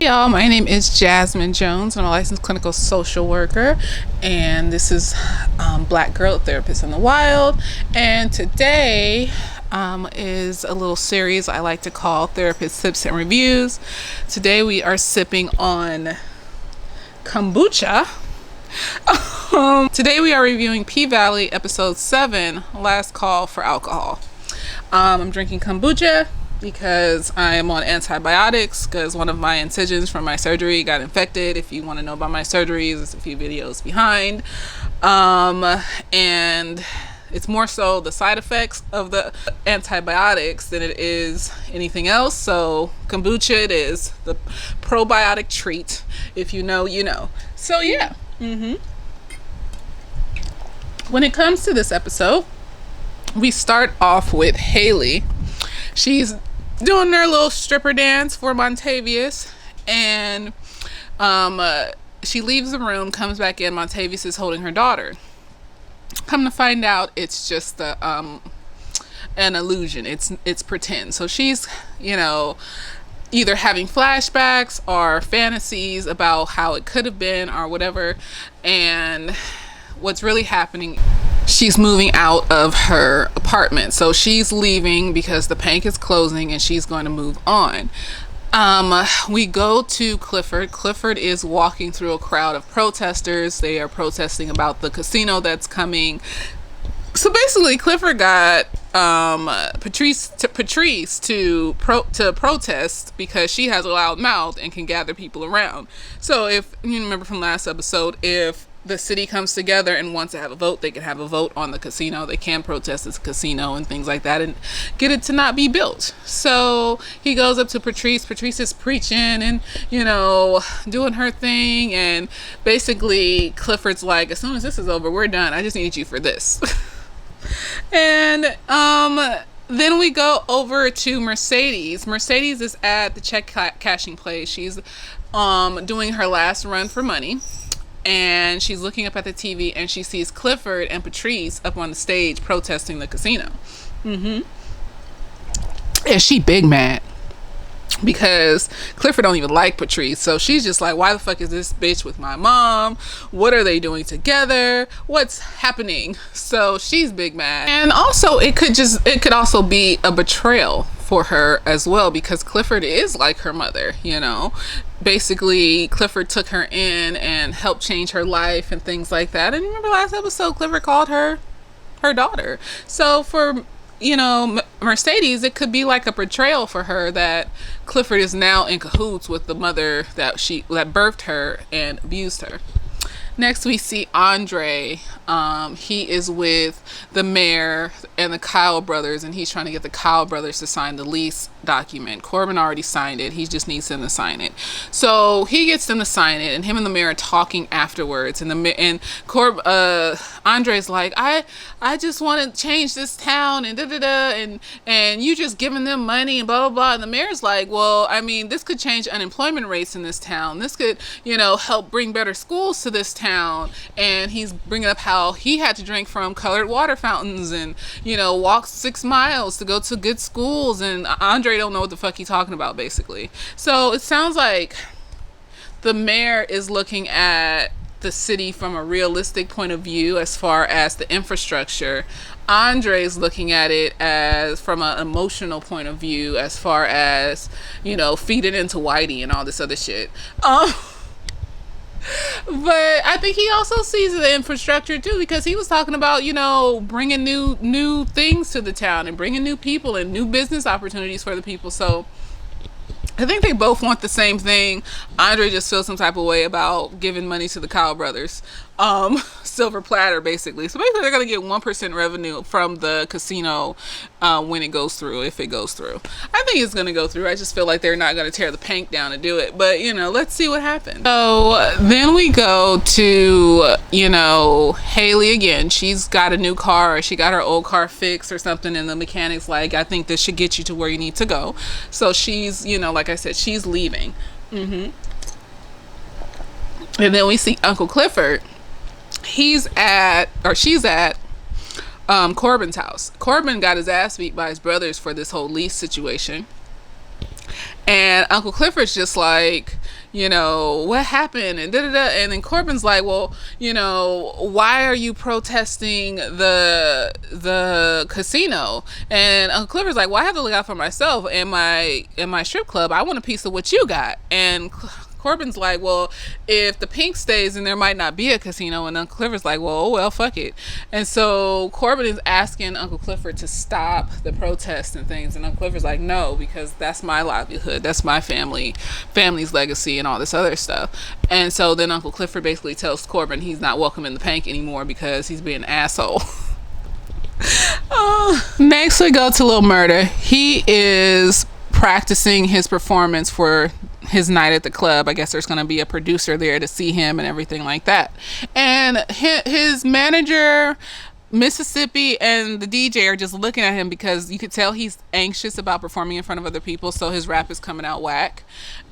y'all, my name is Jasmine Jones. I'm a licensed clinical social worker, and this is Black Girl Therapist in the Wild. And today is a little series I like to call Therapist Tips and Reviews. Today we are sipping on kombucha. Today we are reviewing P-Valley episode 7, Last Call for Alcohol. I'm drinking kombucha because I am on antibiotics because one of my incisions from my surgery got infected. If you want to know about my surgeries, there's a few videos behind. And it's more so the side effects of the antibiotics than it is anything else. So kombucha, it is the probiotic treat. If you know, you know. So yeah. When it comes to this episode, we start off with Haley. She's doing her little stripper dance for Montavious, and she leaves the room, comes back in. Montavious is holding her daughter. Come to find out, it's just an illusion. It's pretend. So she's, either having flashbacks or fantasies about how it could have been or whatever, and what's really happening, she's moving out of her apartment. So she's leaving because the bank is closing and she's going to move on. We go to Clifford. Clifford is walking through a crowd of protesters. They are protesting about the casino that's coming. So basically Clifford got Patrice to protest because she has a loud mouth and can gather people around. So if you remember from last episode, if the city comes together and wants to have a vote, they can have a vote on the casino. They can protest this casino and things like that and get it to not be built. So he goes up to Patrice. Patrice is preaching and, doing her thing. And basically Clifford's like, as soon as this is over, we're done. I just need you for this. And then we go over to Mercedes. Mercedes is at the check cashing place. She's doing her last run for money. And she's looking up at the TV and she sees Clifford and Patrice up on the stage protesting the casino. And she big mad because Clifford don't even like Patrice. So she's just like, why the fuck is this bitch with my mom? What are they doing together? What's happening? So she's big mad. And also it could also be a betrayal for her as well, because Clifford is like her mother, Basically, Clifford took her in and helped change her life and things like that. And remember last episode, Clifford called her daughter. So for, Mercedes, it could be like a betrayal for her that Clifford is now in cahoots with the mother that birthed her and abused her. Next, we see Andre. He is with the mayor and the Kyle brothers, and he's trying to get the Kyle brothers to sign the lease document. Corbin already signed it. He just needs them to sign it. So he gets them to sign it, and him and the mayor are talking afterwards. And Andre's like, I just want to change this town and and you just giving them money and blah blah blah. And the mayor's like, well, I mean, this could change unemployment rates in this town. This could, help bring better schools to this town. And he's bringing up how he had to drink from colored water fountains and walk 6 miles to go to good schools, and Andre don't know what the fuck he's talking about, basically. So it sounds like the mayor is looking at the city from a realistic point of view as far as the infrastructure. Andre's looking at it as from an emotional point of view as far as feeding into Whitey and all this other shit. But I think he also sees the infrastructure too, because he was talking about, bringing new things to the town and bringing new people and new business opportunities for the people. So I think they both want the same thing. Andre just feels some type of way about giving money to the Kyle brothers. Silver platter, basically. So basically they're going to get 1% revenue from the casino when it goes through, if it goes through. I think it's going to go through. I just feel like they're not going to tear the bank down to do it. But, let's see what happens. So then we go to, Haley again. She's got a new car, or she got her old car fixed or something, and the mechanic's like, I think this should get you to where you need to go. So she's, like I said, she's leaving. And then we see Uncle Clifford. She's at Corbin's house. Corbin got his ass beat by his brothers for this whole lease situation. And Uncle Clifford's just like, what happened? And And then Corbin's like, well, why are you protesting the casino? And Uncle Clifford's like, well, I have to look out for myself and my strip club. I want a piece of what you got. And Corbin's like, well, if the pink stays, then there might not be a casino. And Uncle Clifford's like, well, fuck it. And so Corbin is asking Uncle Clifford to stop the protests and things. And Uncle Clifford's like, no, because that's my livelihood. That's my family's legacy and all this other stuff. And so then Uncle Clifford basically tells Corbin he's not welcome in the pink anymore because he's being an asshole. Next we go to Lil Murda. He is practicing his performance for his night at the club. I guess there's going to be a producer there to see him and everything like that. And his manager, Mississippi, and the DJ are just looking at him because you could tell he's anxious about performing in front of other people, so his rap is coming out whack.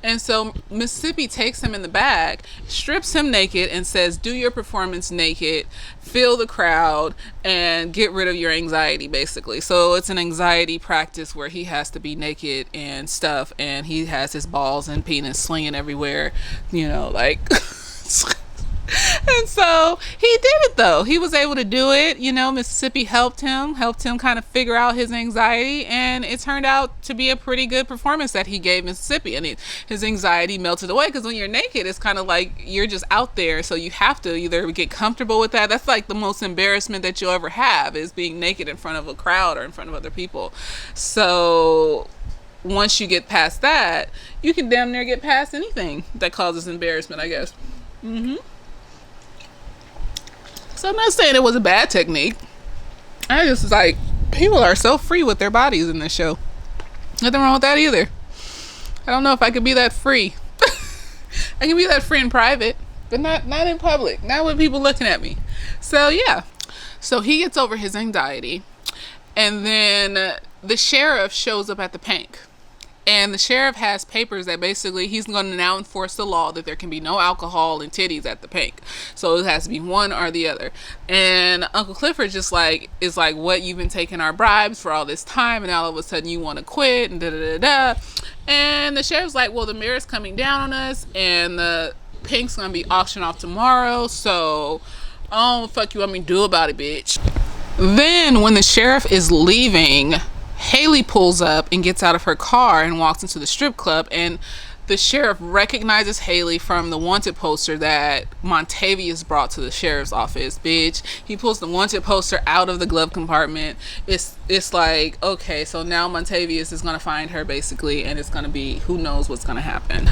And so Mississippi takes him in the bag, strips him naked, and says, do your performance naked, feel the crowd, and get rid of your anxiety, basically. So it's an anxiety practice where he has to be naked and stuff, and he has his balls and penis slinging everywhere, like... And so he did it though. He was able to do it. Mississippi helped him kind of figure out his anxiety, and it turned out to be a pretty good performance that he gave Mississippi. And his anxiety melted away, because when you're naked, it's kind of like you're just out there, so you have to either get comfortable with that. That's like the most embarrassment that you'll ever have, is being naked in front of a crowd or in front of other people. So once you get past that, you can damn near get past anything that causes embarrassment, I guess. So I'm not saying it was a bad technique. I just like, people are so free with their bodies in this show. Nothing wrong with that either. I don't know if I could be that free. I can be that free in private, but not in public. Not with people looking at me. So yeah. So he gets over his anxiety, and then the sheriff shows up at the Pink. And the sheriff has papers that basically he's going to now enforce the law that there can be no alcohol and titties at the Pink. So it has to be one or the other. And Uncle Clifford just is like, what, you've been taking our bribes for all this time, and now all of a sudden you want to quit, and da-da-da-da. And the sheriff's like, well, the mayor's coming down on us, and the Pink's going to be auctioned off tomorrow, so fuck you want me to do about it, bitch. Then when the sheriff is leaving, Haley pulls up and gets out of her car and walks into the strip club, and the sheriff recognizes Haley from the wanted poster that Montavious brought to the sheriff's office. Bitch, he pulls the wanted poster out of the glove compartment. It's like, okay, so now Montavious is gonna find her, basically, and it's gonna be, who knows what's gonna happen.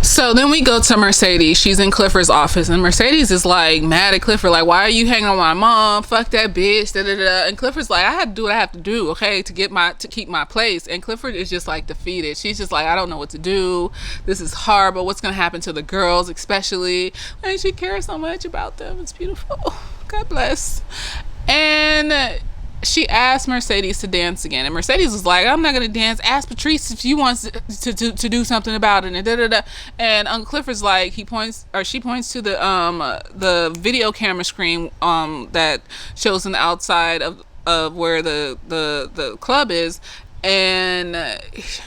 So then we go to Mercedes. She's in Clifford's office, and Mercedes is like mad at Clifford, like, why are you hanging on my mom? Fuck that bitch, da da da. And Clifford's like, I had to do what I have to do, okay, to keep my place. And Clifford is just like defeated. She's just like, I don't know what to do. This is horrible. What's gonna happen to the girls, especially? Like, she cares so much about them. It's beautiful. God bless. And she asked Mercedes to dance again, and Mercedes was like, I'm not gonna dance. Ask Patrice if she wants to do something about it, and da da da. And Uncle Clifford's like, she points to the video camera screen that shows on the outside of where the club is. And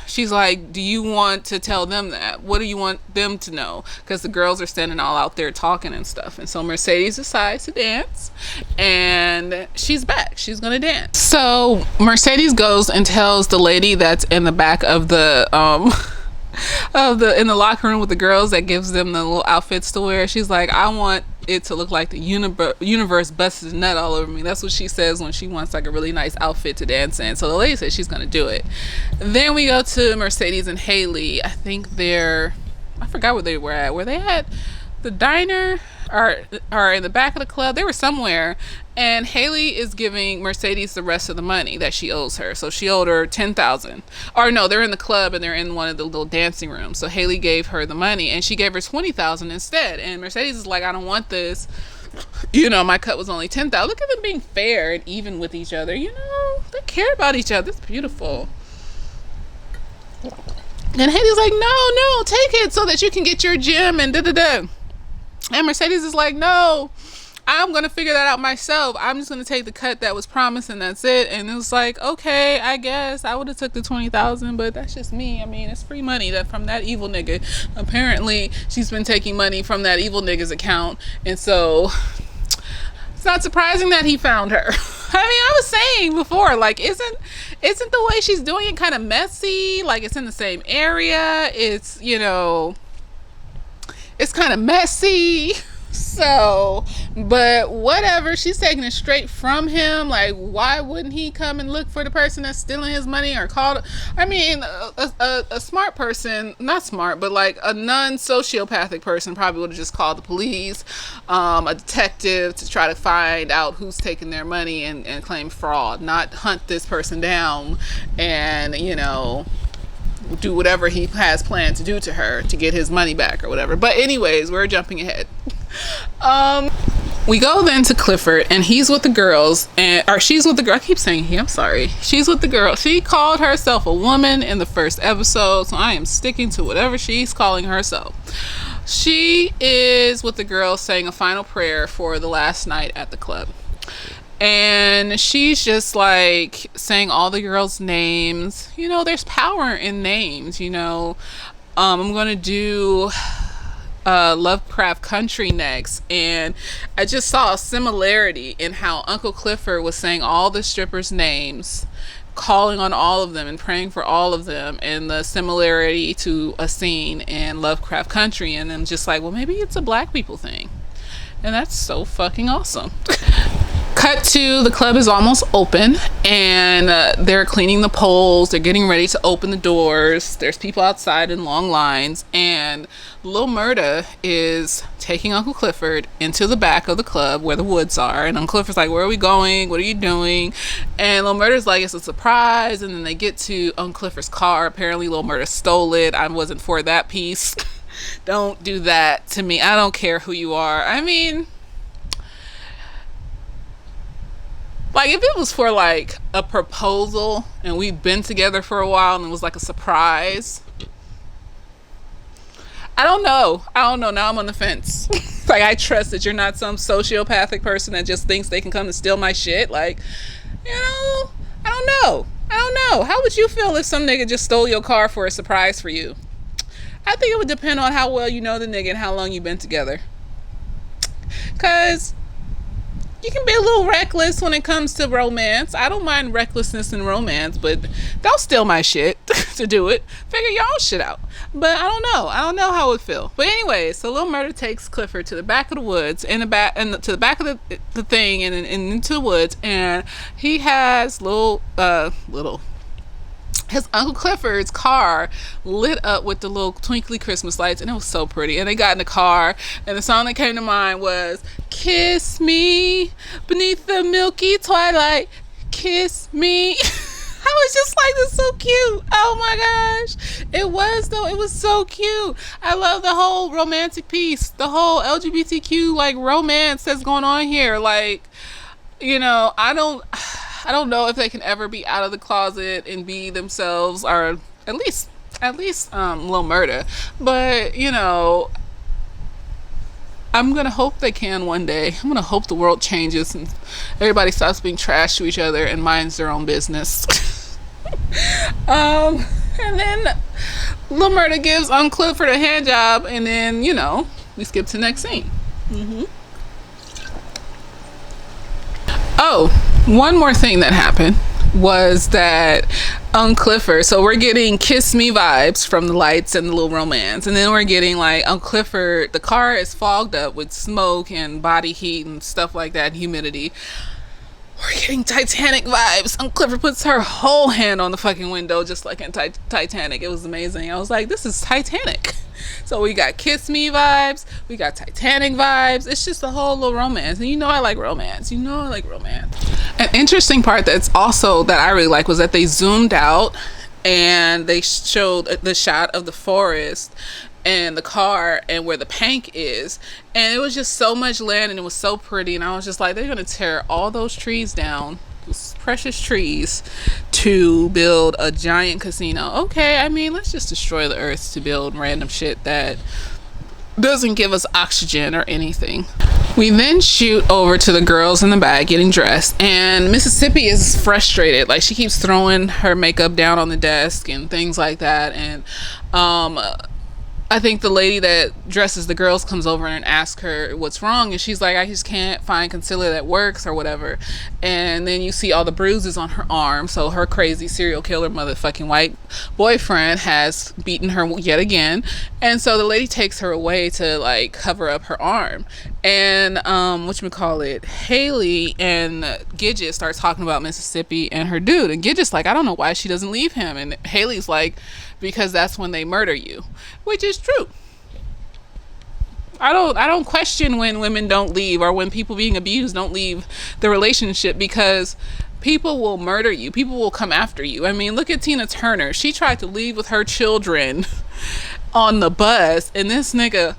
she's like, do you want to tell them that? What do you want them to know? Because the girls are standing all out there talking and stuff. And so Mercedes decides to dance, and she's back. She's gonna dance. So Mercedes goes and tells the lady that's in the back of the in the locker room with the girls, that gives them the little outfits to wear. She's like, I want it to look like the universe busted a nut all over me. That's what she says when she wants like a really nice outfit to dance in. So the lady says she's gonna do it. Then we go to Mercedes and Haley. I think I forgot where they were at. Were they at the diner or in the back of the club? They were somewhere, and Haley is giving Mercedes the rest of the money that she owes her. So she owed her $10,000. Or no, they're in the club and they're in one of the little dancing rooms. So Haley gave her the money, and she gave her $20,000 instead. And Mercedes is like, I don't want this. My cut was only $10,000. Look at them being fair and even with each other. They care about each other. It's beautiful. And Haley's like, no, take it so that you can get your gym and da-da-da. And Mercedes is like, no, I'm gonna figure that out myself. I'm just gonna take the cut that was promised and that's it. And it was like, okay, I guess I would have took the 20,000, but that's just me. I mean, it's free money that from that evil nigga. Apparently she's been taking money from that evil nigga's account, and so it's not surprising that he found her. I mean, I was saying before, like, isn't the way she's doing it kind of messy? Like, it's in the same area. It's, it's kind of messy. So, but whatever, she's taking it straight from him. Like, why wouldn't he come and look for the person that's stealing his money or call? I mean, a smart person, not smart, but like a non-sociopathic person probably would have just called the police, a detective, to try to find out who's taking their money and claim fraud, not hunt this person down and, do whatever he has planned to do to her to get his money back or whatever. But anyways, we're jumping ahead. We go then to Clifford, and he's with the girls, or she's with the girl. I keep saying he, I'm sorry. She's with the girl. She called herself a woman in the first episode, so I am sticking to whatever she's calling herself. She is with the girls saying a final prayer for the last night at the club. And she's just like saying all the girls' names. There's power in names, I'm going to do Lovecraft Country next, and I just saw a similarity in how Uncle Clifford was saying all the strippers' names, calling on all of them and praying for all of them, and the similarity to a scene in Lovecraft Country. And I'm just like, well, maybe it's a black people thing, and that's so fucking awesome. Cut to the club is almost open, and they're cleaning the poles. They're getting ready to open the doors. There's people outside in long lines, and Lil Murda is taking Uncle Clifford into the back of the club where the woods are. And Uncle Clifford's like, where are we going? What are you doing? And Lil Murda's like, it's a surprise. And then they get to Uncle Clifford's car. Apparently Lil Murda stole it. I wasn't for that piece. Don't do that to me. I don't care who you are. I mean, like, if it was for like a proposal and we've been together for a while and it was like a surprise, I don't know. Now I'm on the fence. Like, I trust that you're not some sociopathic person that just thinks they can come and steal my shit. Like, I don't know. How would you feel if some nigga just stole your car for a surprise for you? I think it would depend on how well you know the nigga and how long you've been together. Cause you can be a little reckless when it comes to romance. I don't mind recklessness in romance, but don't steal my shit to do it. Figure your own shit out. But I don't know how it would feel. But anyway, so Lil Murda takes Clifford to the back of the woods, to the back of the thing, and into the woods, and he has his Uncle Clifford's car lit up with the little twinkly Christmas lights, and it was so pretty. And they got in the car, and the song that came to mind was "Kiss Me Beneath the Milky Twilight, Kiss Me." I was just like, this is so cute. Oh my gosh. It was, though. It was so cute. I love the whole romantic piece, the whole LGBTQ like romance that's going on here. Like, I don't know if they can ever be out of the closet and be themselves, or at least Lil Murda. But I'm gonna hope they can one day. I'm gonna hope the world changes and everybody stops being trash to each other and minds their own business. And then Lil Murda gives Uncle Clifford a hand job, and then we skip to the next scene. Oh, one more thing that happened was that Uncle Clifford, so we're getting Kiss Me vibes from the lights and the little romance, and then we're getting like Uncle Clifford, the car is fogged up with smoke and body heat and stuff like that, and humidity. We're getting Titanic vibes. Uncle Clifford puts her whole hand on the fucking window just like in Titanic. It was amazing. I was like, this is Titanic. So we got Kiss Me vibes, we got Titanic vibes. It's just a whole little romance, and I like romance. An interesting part that I really like was that they zoomed out and they showed the shot of the forest and the car and where the pank is, and it was just so much land and it was so pretty, and I was just like, they're gonna tear all those trees down, those precious trees, to build a giant casino. Okay, I mean, let's just destroy the earth to build random shit that doesn't give us oxygen or anything. We then shoot over to the girls in the back getting dressed, and Mississippi is frustrated. Like, she keeps throwing her makeup down on the desk and things like that. And I think the lady that dresses the girls comes over and asks her what's wrong, and she's like, I just can't find concealer that works or whatever. And then you see all the bruises on her arm. So her crazy serial killer motherfucking white boyfriend has beaten her yet again. And so the lady takes her away to like cover up her arm. And whatchamacallit, Haley and Gidget start talking about Mississippi and her dude, and Gidget's like, I don't know why she doesn't leave him. And Haley's like, because that's when they murder you, which is true. I don't question when women don't leave, or when people being abused don't leave the relationship, because people will murder you. People will come after you. I mean, look at Tina Turner. She tried to leave with her children on the bus, and this nigga,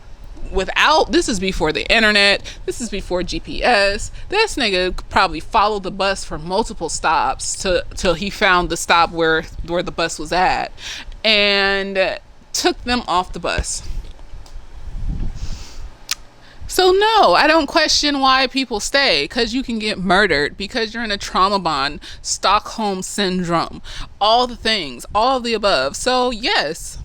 this is before the internet, this is before GPS, this nigga probably followed the bus for multiple stops till he found the stop where the bus was at, and took them off the bus. So no, I don't question why people stay, because you can get murdered, because you're in a trauma bond, Stockholm syndrome, all the things, all of the above. So yes,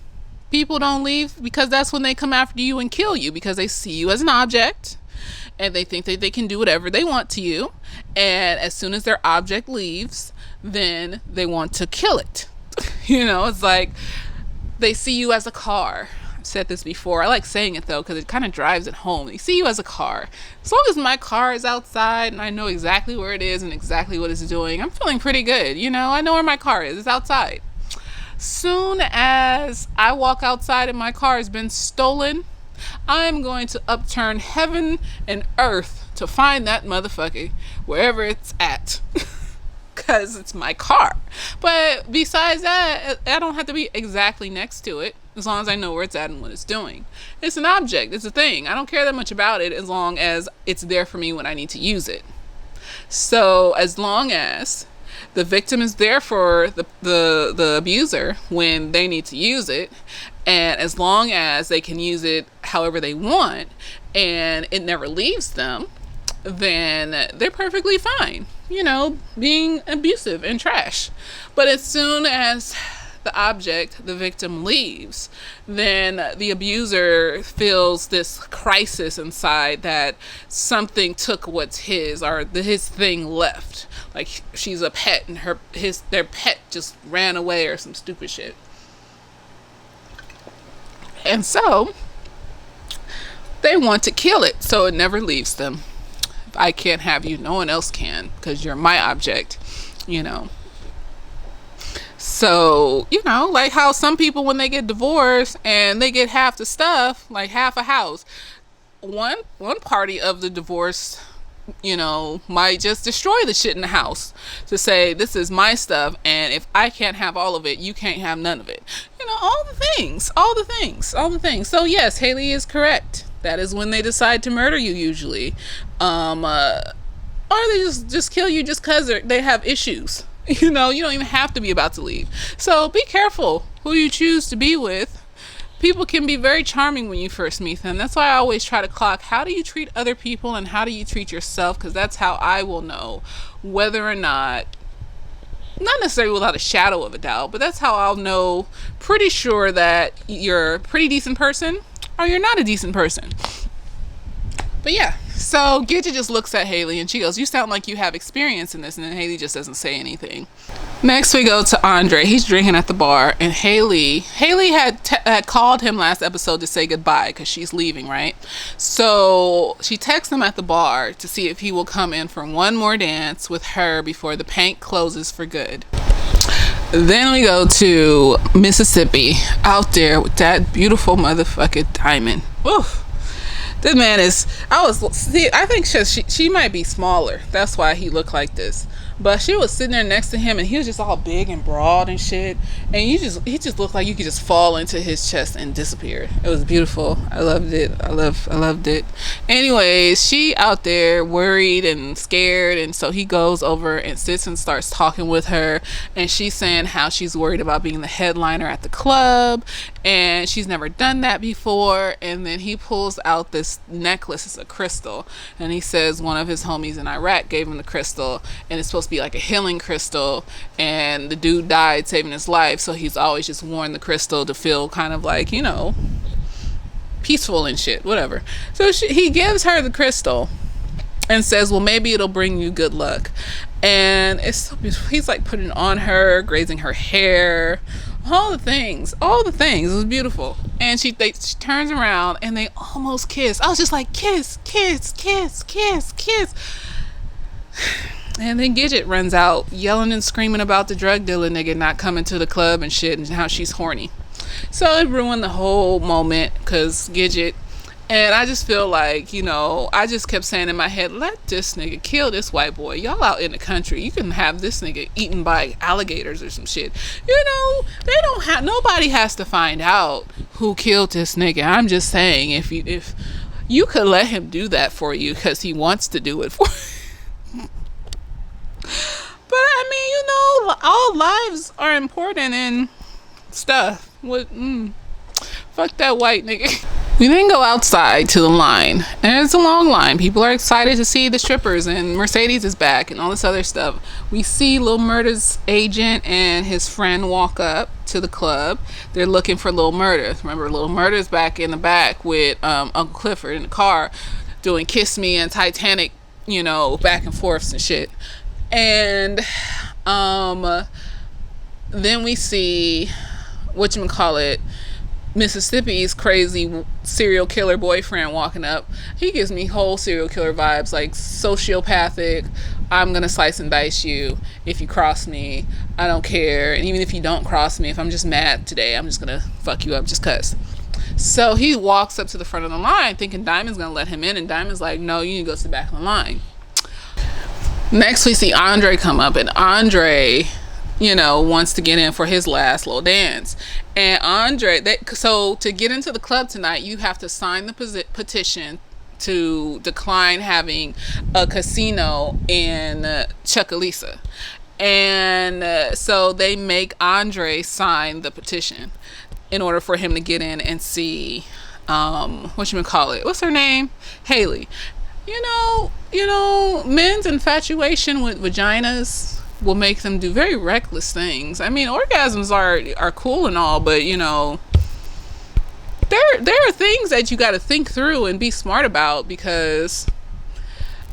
people don't leave because that's when they come after you and kill you, because they see you as an object and they think that they can do whatever they want to you. And as soon as their object leaves, then they want to kill it. It's like they see you as a car. I've said this before. I like saying it though, because it kind of drives it home. They see you as a car. As long as my car is outside and I know exactly where it is and exactly what it's doing, I'm feeling pretty good. I know where my car is. It's outside. Soon as I walk outside and my car has been stolen, I'm going to upturn heaven and earth to find that motherfucker wherever it's at. Because it's my car. But besides that, I don't have to be exactly next to it, as long as I know where it's at and what it's doing. It's an object. It's a thing. I don't care that much about it, as long as it's there for me when I need to use it. So as long as the victim is there for the abuser when they need to use it, and as long as they can use it however they want and it never leaves them, then they're perfectly fine, being abusive and trash. But as soon as the object, the victim, leaves, then the abuser feels this crisis inside that something took what's his, or his thing left. Like she's a pet and their pet just ran away or some stupid shit. And so they want to kill it so it never leaves them. If I can't have you, no one else can, because you're my object, So, like how some people, when they get divorced and they get half the stuff, like half a house, one party of the divorce, might just destroy the shit in the house to say, this is my stuff, and if I can't have all of it, you can't have none of it. All the things. So yes, Haley is correct. That is when they decide to murder you usually. Or they just kill you just because they have issues. You don't even have to be about to leave. So be careful who you choose to be with. People can be very charming when you first meet them. That's why I always try to clock, how do you treat other people and how do you treat yourself? Because that's how I will know whether or not necessarily without a shadow of a doubt, but that's how I'll know pretty sure that you're a pretty decent person or you're not a decent person. But yeah, so Gidget just looks at Haley and she goes, you sound like you have experience in this. And then Haley just doesn't say anything. Next we go to Andre. He's drinking at the bar, and Haley had called him last episode to say goodbye because she's leaving, right? So she texts him at the bar to see if he will come in for one more dance with her before the paint closes for good. Then we go to Mississippi, out there with that beautiful motherfucking diamond. Oof. This man is, I think she might be smaller. That's why he looked like this. But she was sitting there next to him, and he was just all big and broad and shit. And he just looked like you could just fall into his chest and disappear. It was beautiful. I loved it. I loved it. Anyways, she out there worried and scared, and so he goes over and sits and starts talking with her, and she's saying how she's worried about being the headliner at the club, and she's never done that before. And then he pulls out this necklace. It's a crystal, and he says one of his homies in Iraq gave him the crystal, and it's supposed to be like a healing crystal, and the dude died saving his life, so he's always just worn the crystal to feel kind of like, you know, peaceful and shit, whatever. So he gives her the crystal and says, well, maybe it'll bring you good luck. And it's so beautiful. He's like putting it on her, grazing her hair, all the things. It was beautiful. And she turns around and they almost kiss. I was just like, kiss. And then Gidget runs out yelling and screaming about the drug dealer nigga not coming to the club and shit, and how she's horny. So it ruined the whole moment, because Gidget, and I just feel like, you know, I just kept saying in my head, let this nigga kill this white boy. Y'all out in the country, you can have this nigga eaten by alligators or some shit. You know, nobody has to find out who killed this nigga. I'm just saying, if you could let him do that for you because he wants to do it for you. But I mean, you know, all lives are important and stuff. Fuck that white nigga. We then go outside to the line, and it's a long line. People are excited to see the strippers, and Mercedes is back and all this other stuff. We see Lil Murda's agent and his friend walk up to the club. They're looking for Lil Murda. Remember, Lil Murda's back in the back with Uncle Clifford in the car doing Kiss Me and Titanic, you know, back and forths and shit. And then we see whatchamacallit, Mississippi's crazy serial killer boyfriend walking up. He gives me whole serial killer vibes, like sociopathic. I'm gonna slice and dice you if you cross me. I don't care. And even if you don't cross me, if I'm just mad today, I'm just gonna fuck you up just cuz. So he walks up to the front of the line thinking Diamond's gonna let him in, and Diamond's like, no, you need to go to the back of the line. Next we see Andre come up, and Andre, you know, wants to get in for his last little dance. And Andre, so to get into the club tonight, you have to sign the petition to decline having a casino in Chucalissa. And so they make Andre sign the petition in order for him to get in and see whatchamacallit, what's her name? Haley. You know, men's infatuation with vaginas will make them do very reckless things. I mean, orgasms are cool and all, but you know, there are things that you got to think through and be smart about, because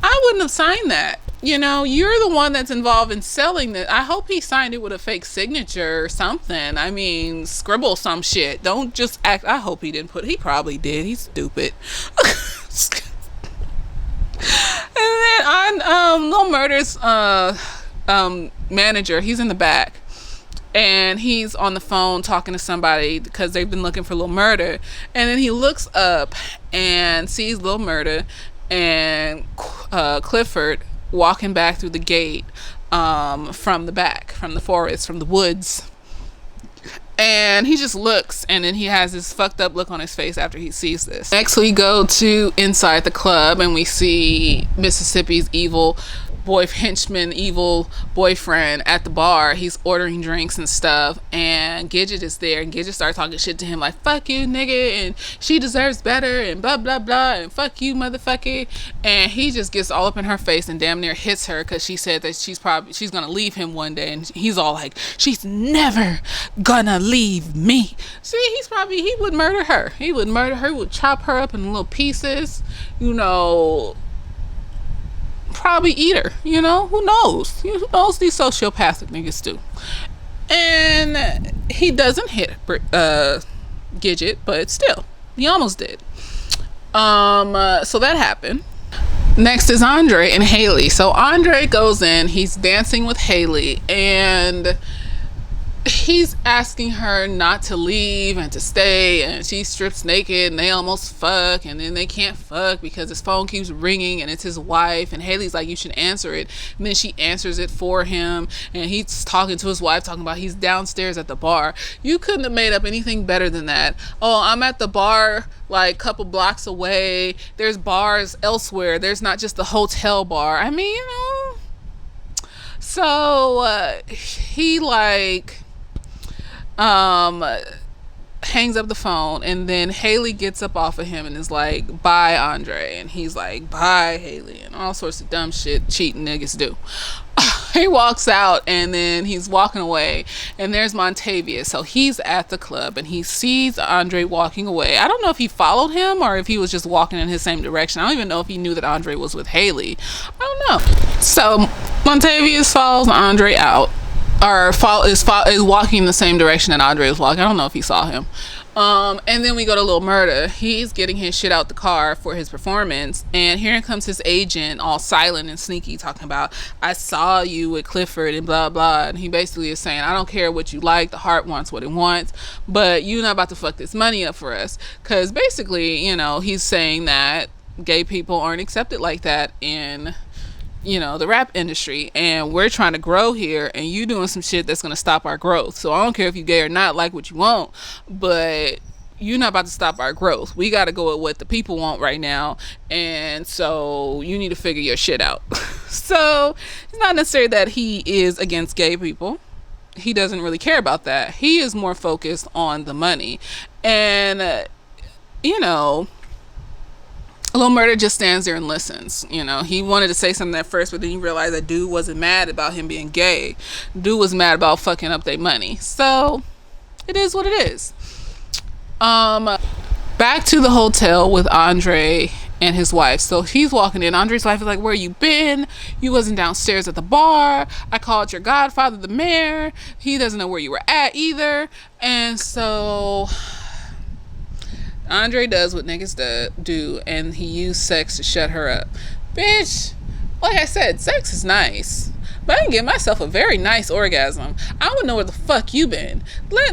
I wouldn't have signed that. You know, you're the one that's involved in selling that. I hope he signed it with a fake signature or something. I mean, scribble some shit. Don't just act. I hope he didn't he probably did. He's stupid. And then Lil Murda's manager, he's in the back, and he's on the phone talking to somebody because they've been looking for Lil Murda. And then he looks up and sees Lil Murda and Clifford walking back through the gate from the back, from the forest, from the woods. And he just looks, and then he has this fucked up look on his face after he sees this. Next we go to inside the club, and we see Mississippi's evil boyfriend at the bar. He's ordering drinks and stuff, and Gidget is there, and Gidget starts talking shit to him like, fuck you nigga, and she deserves better, and blah blah blah, and fuck you motherfucker. And he just gets all up in her face and damn near hits her because she said that she's gonna leave him one day, and he's all like, she's never gonna leave me. See, he would murder her. He would chop her up in little pieces, you know, probably eat her, you know, who knows these sociopathic niggas do. And he doesn't hit Gidget, but still he almost did. So that happened. Next is Andre and Haley. So Andre goes in, he's dancing with Haley, and he's asking her not to leave and to stay, and she strips naked and they almost fuck, and then they can't fuck because his phone keeps ringing and it's his wife, and Haley's like, you should answer it, and then she answers it for him, and he's talking to his wife, talking about he's downstairs at the bar. You couldn't have made up anything better than that. Oh, I'm at the bar like a couple blocks away, there's bars elsewhere, there's not just the hotel bar. I mean, so he like hangs up the phone, and then Haley gets up off of him and is like, bye Andre, and he's like, bye Haley, and all sorts of dumb shit cheating niggas do. He walks out, and then he's walking away, and there's Montavious. So he's at the club and he sees Andre walking away. I don't know if he followed him or if he was just walking in his same direction. I don't even know if he knew that Andre was with Haley. I don't know. So Montavious follows Andre out, or is walking in the same direction that Andre was walking. I don't know if he saw him. And then we go to Lil Murda. He's getting his shit out the car for his performance, and here comes his agent, all silent and sneaky, talking about, I saw you with Clifford and blah blah. And he basically is saying, I don't care what you like, the heart wants what it wants, but you're not about to fuck this money up for us. Because basically, he's saying that gay people aren't accepted like that in the rap industry, and we're trying to grow here, and you doing some shit that's going to stop our growth. So I don't care if you gay or not, like what you want, but you're not about to stop our growth. We got to go with what the people want right now, and so you need to figure your shit out. So it's not necessarily that he is against gay people. He doesn't really care about that. He is more focused on the money. And Lil Murda just stands there and listens. He wanted to say something at first, but then he realized that dude wasn't mad about him being gay. Dude was mad about fucking up their money. So it is what it is. Back to the hotel with Andre and his wife. So he's walking in. Andre's wife is like, where you been? You wasn't downstairs at the bar. I called your godfather, the mayor. He doesn't know where you were at either. And so Andre does what niggas do, and he used sex to shut her up. Bitch, like I said, sex is nice, but I can give myself a very nice orgasm. I would know where the fuck you been. No,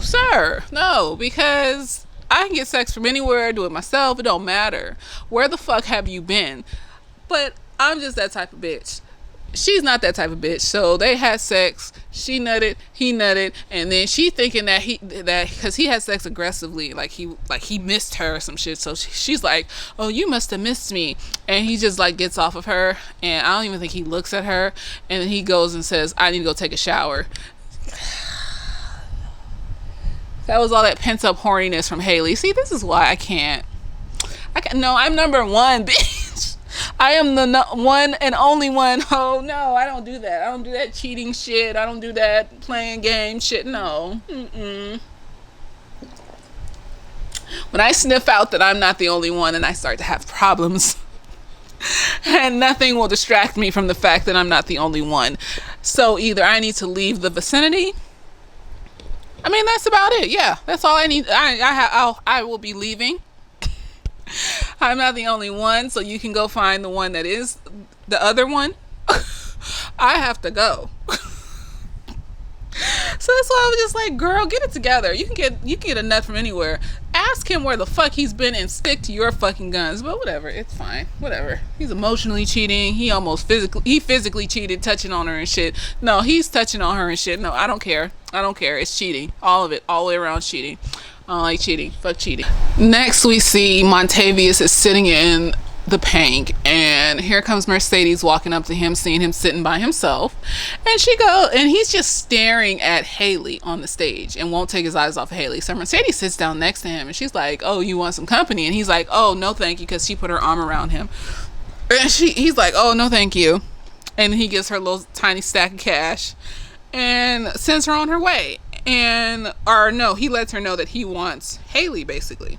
sir. No, because I can get sex from anywhere, do it myself, it don't matter. Where the fuck have you been? But I'm just that type of bitch. She's not that type of bitch. So they had sex, she nutted, he nutted, and then she thinking that because he had sex aggressively, like he missed her or some shit. So she's like, oh, you must have missed me. And he just like gets off of her, and I don't even think he looks at her, and then he goes and says, I need to go take a shower. That was all that pent up horniness from Haley. See, this is why I can't. No, I'm number one, bitch. I am the one and only one. Oh no, I don't do that. I don't do that cheating shit. I don't do that playing game shit. No. When I sniff out that I'm not the only one, and I start to have problems, and nothing will distract me from the fact that I'm not the only one. So either I need to leave the vicinity. I mean, that's about it. Yeah, that's all I need. I will be leaving. I'm not the only one, so you can go find the one that is the other one. I have to go. So that's why I was just like, girl, get it together. You can get a nut from anywhere. Ask him where the fuck he's been and stick to your fucking guns. But whatever, it's fine. Whatever. He's emotionally cheating. He physically cheated, touching on her and shit. No, he's touching on her and shit. No, I don't care. It's cheating. All of it. All the way around cheating. I don't like cheating. Fuck cheating. Next we see Montavious is sitting in the Pank, and here comes Mercedes walking up to him, seeing him sitting by himself, and he's just staring at Haley on the stage and won't take his eyes off of Haley. So Mercedes sits down next to him, and she's like, oh, you want some company? And he's like, oh, no thank you, because she put her arm around him, and he's like, oh, no thank you, and he gives her a little tiny stack of cash and sends her on her way. He lets her know that he wants Haley, basically.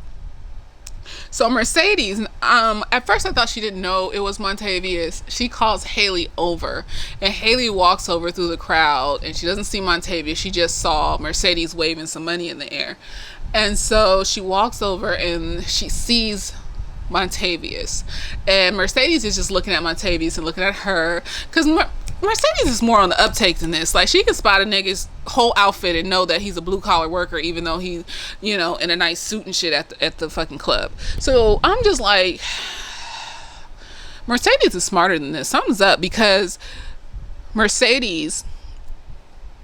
So Mercedes, at first I thought she didn't know it was Montavious. She calls Haley over, and Haley walks over through the crowd, and she doesn't see Montavious. She just saw Mercedes waving some money in the air. And so she walks over and she sees Montavious, and Mercedes is just looking at Montavious and looking at her, because Mercedes is more on the uptake than this. Like, she can spot a nigga's whole outfit and know that he's a blue collar worker, even though he, in a nice suit and shit at the fucking club. So I'm just like, Mercedes is smarter than this. Something's up, because Mercedes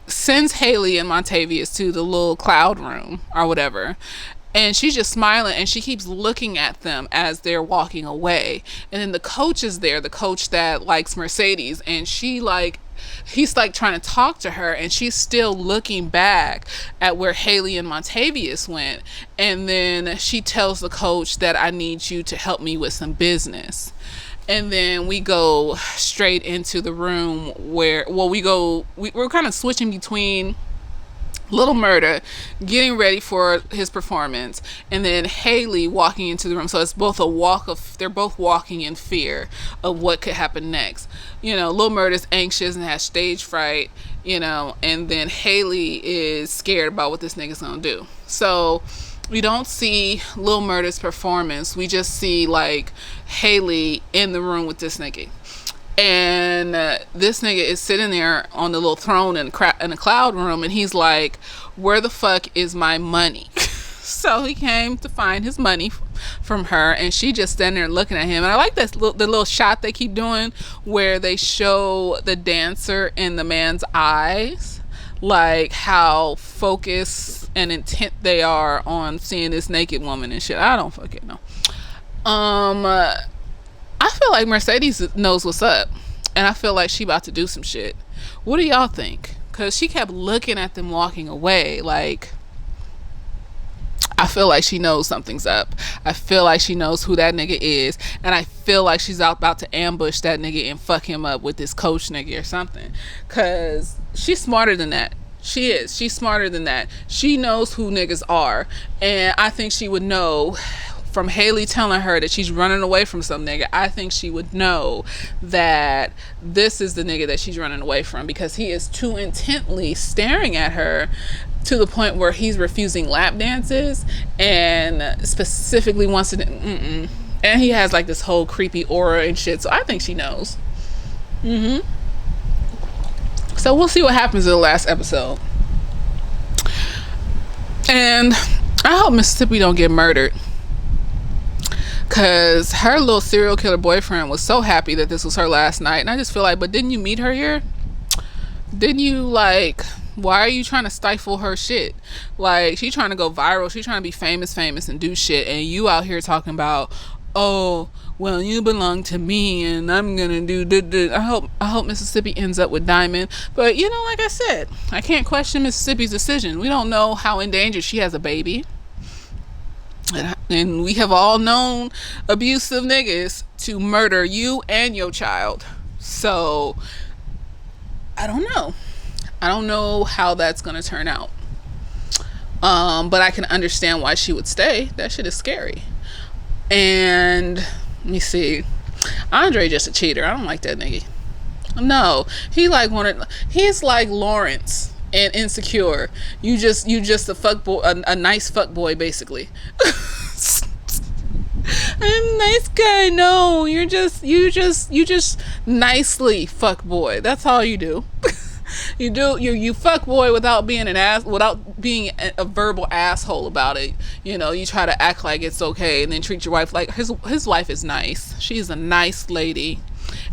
sends Haley and Montavious to the little cloud room or whatever, and she's just smiling, and she keeps looking at them as they're walking away. And then the coach is there, the coach that likes Mercedes, and he's like trying to talk to her, and she's still looking back at where Haley and Montavious went. And then she tells the coach that, I need you to help me with some business. And then we go straight into the room where, we're kind of switching between Little Murder getting ready for his performance, and then Haley walking into the room. So it's both they're both walking in fear of what could happen next. Little Murder's anxious and has stage fright, and then Haley is scared about what this nigga's gonna do. So we don't see Lil Murder's performance. We just see like Haley in the room with this nigga. And this nigga is sitting there on the little throne in a cloud room, and he's like, where the fuck is my money? So he came to find his money from her, and she just standing there looking at him. And I like the little shot they keep doing where they show the dancer in the man's eyes, like how focused and intent they are on seeing this naked woman and shit. I don't fucking know. I feel like Mercedes knows what's up, and I feel like she about to do some shit. What do y'all think? Because she kept looking at them walking away. Like, I feel like she knows something's up. I feel like she knows who that nigga is, and I feel like she's about to ambush that nigga and fuck him up with this coach nigga or something. Because she's smarter than that. She is. She's smarter than that. She knows who niggas are, and I think she would know from Haley telling her that she's running away from some nigga. I think she would know that this is the nigga that she's running away from, because he is too intently staring at her to the point where he's refusing lap dances and specifically wants to and he has like this whole creepy aura and shit. So I think she knows. So we'll see what happens in the last episode, and I hope Mississippi don't get murdered, because her little serial killer boyfriend was so happy that this was her last night. And I just feel like, but didn't you meet her here? Didn't you, like, why are you trying to stifle her shit? Like, she trying to go viral. She trying to be famous and do shit. And you out here talking about, oh, well, you belong to me and I'm gonna do. I hope Mississippi ends up with Diamond. But, like I said, I can't question Mississippi's decision. We don't know how endangered she has a baby. And we have all known abusive niggas to murder you and your child. So I don't know how that's gonna turn out. But I can understand why she would stay. That shit is scary. And let me see, Andre just a cheater. I don't like that nigga. No, he's like Lawrence and Insecure. You just a fuck boy, a nice fuck boy, basically. I'm a nice guy. No, you just nicely fuck boy. That's all you do. You fuck boy without being a verbal asshole about it. You try to act like it's okay, and then treat your wife like his wife is nice. She's a nice lady,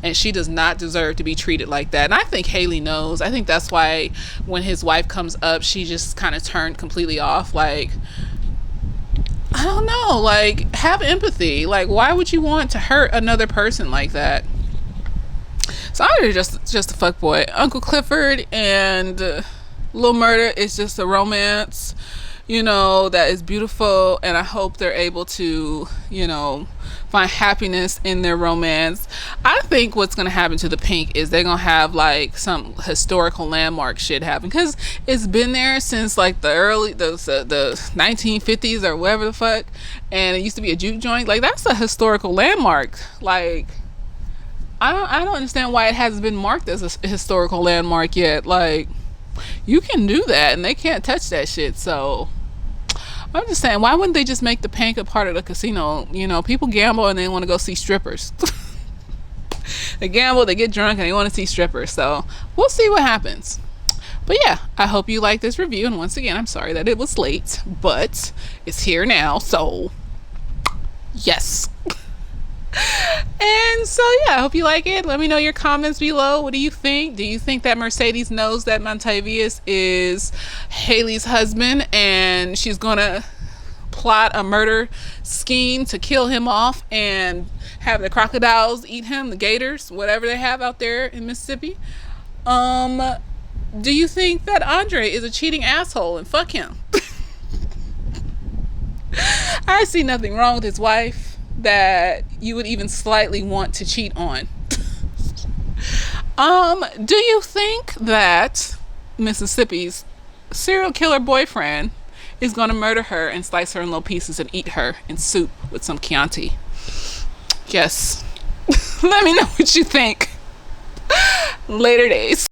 and she does not deserve to be treated like that. And I think Haley knows. I think that's why when his wife comes up, she just kind of turned completely off. Like, I don't know. Like, have empathy. Like, why would you want to hurt another person like that? So I'm just a fuckboy. Uncle Clifford and Lil Murder is just a romance, that is beautiful, and I hope they're able to, find happiness in their romance. I think what's gonna happen to the Pink is they're gonna have like some historical landmark shit happen, because it's been there since like the 1950s or whatever the fuck, and it used to be a juke joint. Like, that's a historical landmark. Like, I don't understand why it hasn't been marked as a historical landmark yet. Like, you can do that and they can't touch that shit. So I'm just saying, why wouldn't they just make the Pink a part of the casino? People gamble and they want to go see strippers. They gamble, they get drunk, and they want to see strippers. So we'll see what happens. But yeah, I hope you like this review. And once again, I'm sorry that it was late, but it's here now. So yes. And so yeah, I hope you like it. Let me know your comments below. What do you think? Do you think that Mercedes knows that Montavious is Haley's husband and she's gonna plot a murder scheme to kill him off and have the crocodiles eat him, the gators, whatever they have out there in Mississippi? Do you think that Andre is a cheating asshole and fuck him? I see nothing wrong with his wife that you would even slightly want to cheat on. Do you think that Mississippi's serial killer boyfriend is going to murder her and slice her in little pieces and eat her in soup with some Chianti? Yes. Let me know what you think. Later days.